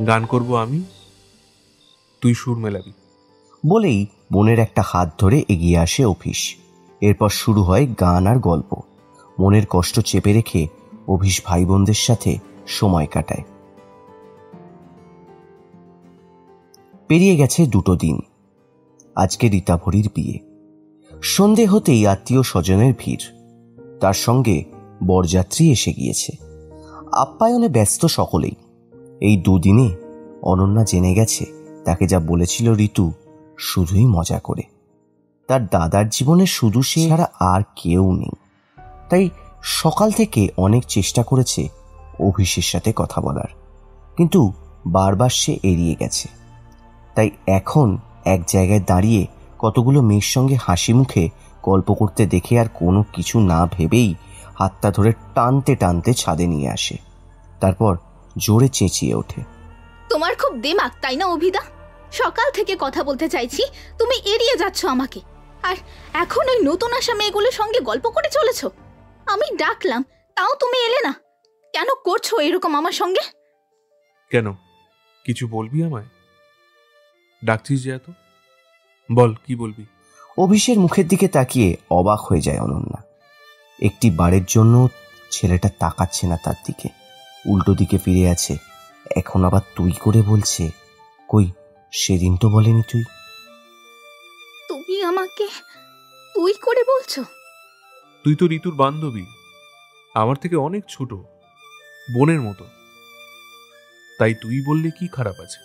গান করব আমি, তুই সুর মেলাবি।
বলেই বোনের একটা হাত ধরে এগিয়ে আসে অভিশ। এরপর শুরু হয় গান আর গল্প। মনের কষ্ট চেপে রেখে অভিশ ভাই বোনদের সাথে সময় কাটায়। পেরিয়ে গেছে 2 দিন। আজকে রীতাভরির বিয়ে। সন্ধে হতেই আত্মীয় স্বজনের ভিড়, তার সঙ্গে বরযাত্রী এসে গিয়েছে। আপ্যায়নে ব্যস্ত সকলেই। এই 2 দিনে অনন্যা জেনে গেছে তাকে যা বলেছিল ঋতু শুধুই মজা করে। তার দাদার জীবনে শুধু সে ছাড়া আর কেউ নেই। তাই সকাল থেকে অনেক চেষ্টা করেছে অভিষের সাথে কথা বলার, কিন্তু বারবার সে এড়িয়ে গেছে। তাই এখন এক জায়গায় দাঁড়িয়ে কতগুলো মেয়ের সঙ্গে হাসি মুখে গল্প করতে দেখে আর কোনো কিছু না ভেবেই হাতটা ধরে টানতে টানতে ছাদে নিয়ে আসে। তারপর জোরে চেঁচিয়ে ওঠে,
তোমার খুব দিমাগ তাই না অভিদা? সকাল থেকে কথা বলতে চাইছি, তুমি এড়িয়ে যাচ্ছ আমাকে, আর এখন ওই নতুন আসা মেয়েগুলোর সঙ্গে গল্প করে চলেছ। আমি ডাকলাম তাও তুমি এলে না, কেন করছো এরকম আমার সঙ্গে?
কেন, কিছু বলবি আমায়? ডাকছিস যে এত, বল কি বলবি?
অভিষের মুখের দিকে তাকিয়ে অবাক হয়ে যায় অনন্যা। একটি বারের জন্য ছেলেটা তাকাচ্ছে না তার দিকে, উল্টো দিকে ফিরে আছে। এখন আবার তুই করে বলছে। কই, সেদিন তো বলেনি তুই।
তুমি আমাকে তুই করে বলছো?
তুই তো ঋতুর বান্ধবী, আমার থেকে অনেক ছোট, বোনের মতো। তাই তুই বললে কি খারাপ আছে?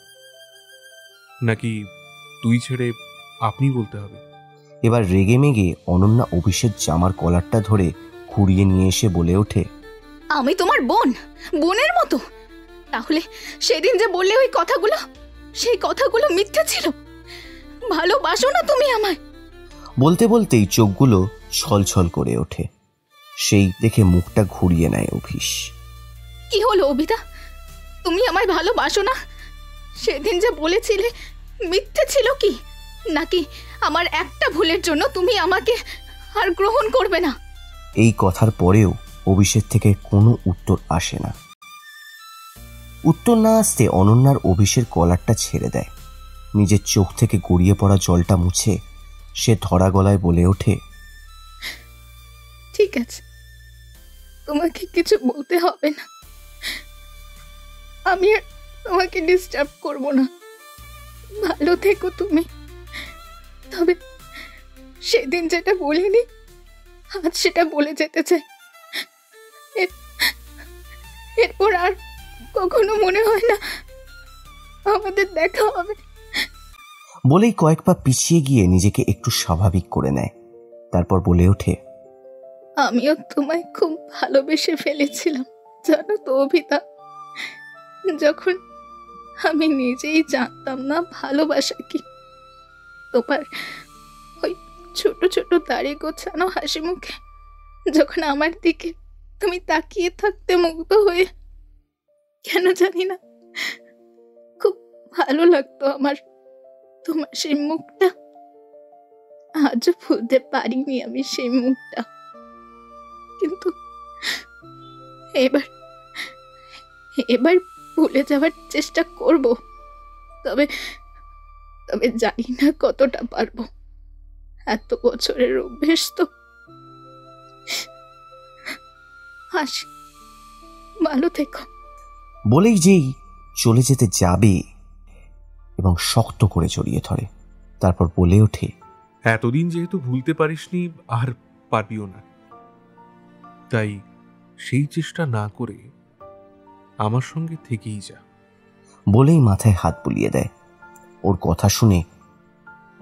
নাকি তুই ছেড়ে আপনি বলতে হবে?
এবার রেগে মেগে অনন্যা অভিষেক জামার কলারটা ধরে ঘুরিয়ে নিয়ে এসে বলে ওঠে,
আমি তোমার বোন, বোনের মতো? তাহলে সেদিন যে বললে ওই কথাগুলো, সেই কথাগুলো মিথ্যে ছিল। ভালোবাসো না তুমি আমায়?
বলতে বলতেই চোখগুলো ছলছল করে ওঠে। সেই দেখে মুখটা ঘুরিয়ে নেয় অভিষ।
কি হলো অভিদা, তুমি আমায় ভালোবাসো না? সেদিন যে বলেছিলে মিথ্যে ছিল কি? নাকি আমার একটা ভুলের জন্য তুমি আমাকে আর গ্রহণ করবে না?
এই কথার পরেও অভিষেক থেকে কোনো উত্তর আসে না। উত্তর না আসতে অনন্যার অভিষের কলারটা ছেড়ে দেয়। নিজের চোখ থেকে গড়িয়ে পড়া জলটা মুছে সে ধরা গলায় বলে ওঠে,
ঠিক আছে, তোমাকে কিছু বলতে হবে না। আমি আর তোমাকে ডিস্টার্ব করব না। ভালো থেকো তুমি। তবে সেদিন যেটা বলিনি, আজ সেটা বলে যেতে চাই। এরপর আর কখনো মনে হয় না আমাদের দেখা হবে।
বলেই কয়েক পা পিছিয়ে গিয়ে নিজেকে একটু স্বাভাবিক করে নেয়। তারপর বলে ওঠে,
আমিও তোমায় খুব ভালোবেসে ফেলেছিলাম, জানো তো অভিতা। যখন আমি নিজেই জানতাম না ভালোবাসা কি। তোমার ওই ছোট ছোট দাড়ি গোছানো হাসি মুখে যখন আমার দিকে তুমি তাকিয়ে থাকতে মুগ্ধ হয়ে, কেন জানি না খুব ভালো লাগতো আমার তোমার সেই মুখটা। আজও ভুলতে পারিনি আমি সেই মুখটা। কিন্তু এবার ভুলে যাওয়ার চেষ্টা করব। তবে জানি না কতটা পারবো। এত বছরের অভ্যেস তো। আসি, ভালো থেকো।
বলেই যেই চলে যেতে যাবে এবং শক্ত করে জড়িয়ে ধরে। তারপর বলে ওঠে,
এতদিন যেহেতু ভুলতে পারিসনি, আর পারবিও না। তাই সেই চেষ্টা না করে আমার সঙ্গে থেকেই যা।
বলেই মাথায় হাত বুলিয়ে দেয়। ওর কথা শুনে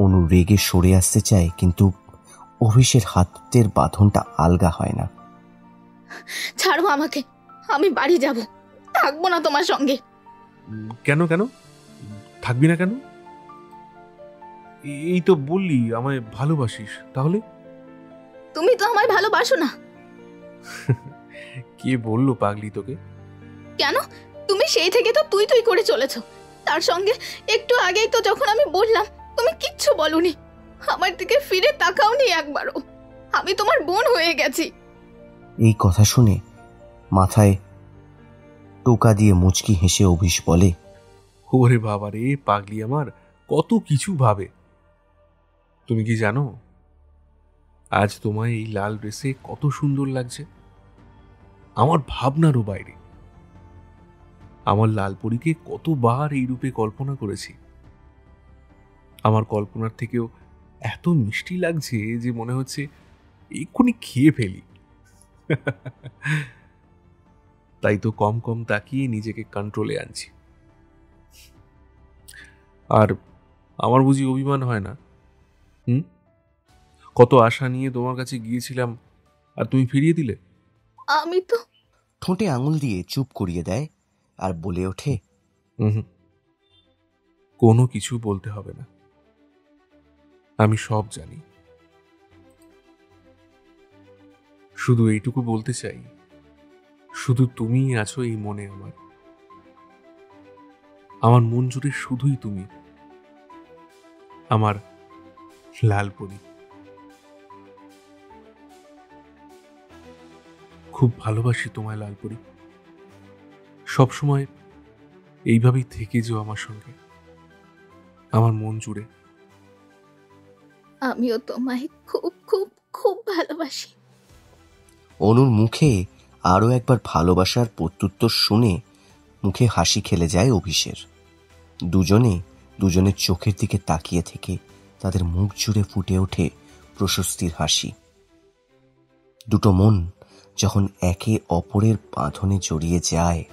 অনু রেগে সরে আসতে চায়, কিন্তু অভিষের হাতের বাঁধনটা আলগা হয় না।
ছাড়ো আমাকে, আমি বাড়ি যাব, থাকবো না তোমার সঙ্গে।
কেন কেন? থাকবি না কেন? এই তো বললি আমায় ভালোবাসিস, তাহলে?
তুমি তো আমায় ভালোবাসো না।
কে বললো পাগলি তোকে?
কেন? তুমি সেই থেকে তো তুই তুই করে চলেছো। তার সঙ্গে একটু আগেই তো যখন আমি বললাম, তুমি কিচ্ছু বলনি, আমার দিকে ফিরে তাকাওনি একবারও। আমি তোমার বোন হয়ে গেছি।
এই কথা শুনে মাথায় টোকা দিয়ে মুচকি হেসে অভিষ বলে,
ওরে বাবা রে, পাগলি আমার কত কিছু ভাবে। তুমি কি জানো আজ তোমায় এই লাল ড্রেসে কত সুন্দর লাগছে? আমার ভাবনারও বাইরে। আমার লালপরীকে কতবার এই রূপে কল্পনা করেছি। আমার কল্পনার থেকেও এত মিষ্টি লাগছে যে মনে হচ্ছে এক্ষুনি খেয়ে ফেলি। তাই তো কম কম তাকিয়ে নিজেকে কন্ট্রোলে আনছি। আর আমার বুঝি অভিমান হয় না? কত আশা নিয়ে তোমার কাছে গিয়েছিলাম, আর তুমি ফিরিয়ে দিলে।
আমি তো
ঠোঁটে আঙুল দিয়ে চুপ করিয়ে দেয় আর বলে ওঠে,
কোনো কিছু বলতে হবে না, আমি সব জানি। শুধু এইটুকু বলতে চাই, শুধু তুমিই আছো এই মনে আমার। আমার মন জুড়ে শুধুই তুমি, আমার লালপরী। খুব ভালোবাসি তোমায় লালপরী। সবসময় এইভাবেই থেকে যেও আমার সঙ্গে, আমার মন জুড়ে।
আমিও তোমায় খুব খুব খুব ভালোবাসি।
অনুর মুখে আরও একবার ভালোবাসার প্রত্যুত্তর শুনে মুখে হাসি খেলে যায় অভিষের। দুজনের চোখের দিকে তাকিয়ে থেকে তাদের মুখ জুড়ে ফুটে ওঠে প্রশস্তির হাসি। দুটো মন যখন একে অপরের বাঁধনে জড়িয়ে যায়,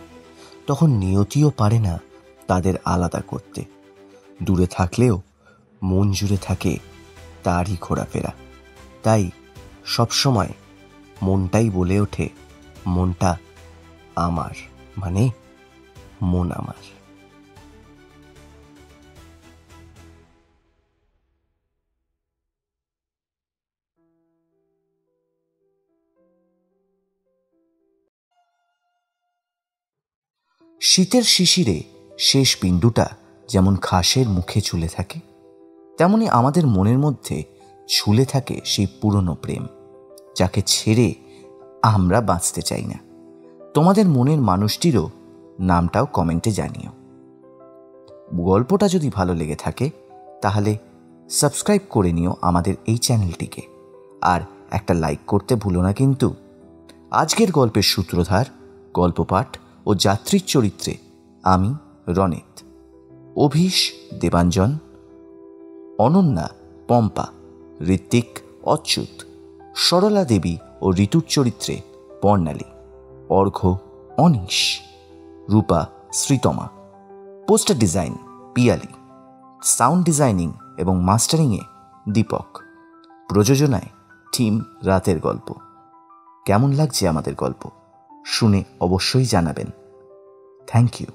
তখন নিয়তিও পারে না তাদের আলাদা করতে। দূরে থাকলেও মন জুড়ে থাকে তারই ঘোরাফেরা। তাই সবসময় মনটাই বলে ওঠে, মনটা আমার, মানে মন আমার। শীতের শিশিরে শেষ বিন্দুটা যেমন ঘাসের মুখে ঝুলে থাকে, তেমনি আমাদের মনের মধ্যে ঝুলে থাকে সেই পুরনো প্রেম, যাকে ছেড়ে আমরা বাঁচতে চাই না। তোমাদের মনের মানুষটিরও নামটাও কমেন্টে জানিও। গল্পটা যদি ভালো লেগে থাকে তাহলে সাবস্ক্রাইব করে নিও আমাদের এই চ্যানেলটিকে, আর একটা লাইক করতে ভুলো না কিন্তু। আজকের গল্পের সূত্রধার, গল্পপাঠ ও যাত্রীর চরিত্রে আমি রনিত, অভিষ দেবাঞ্জন, অনন্যা পম্পা, ঋত্বিক অচ্যুত, সরলা দেবী ও ঋতুর চরিত্রে Barnali, Arghya Anish, Rupa Sreetama, poster design Piyali, sound designing এবং মাস্টারিংয়ে দীপক, প্রযোজনায় টিম রাতের গল্প। কেমন লাগছে আমাদের গল্প শুনে অবশ্যই জানাবেন। Thank you.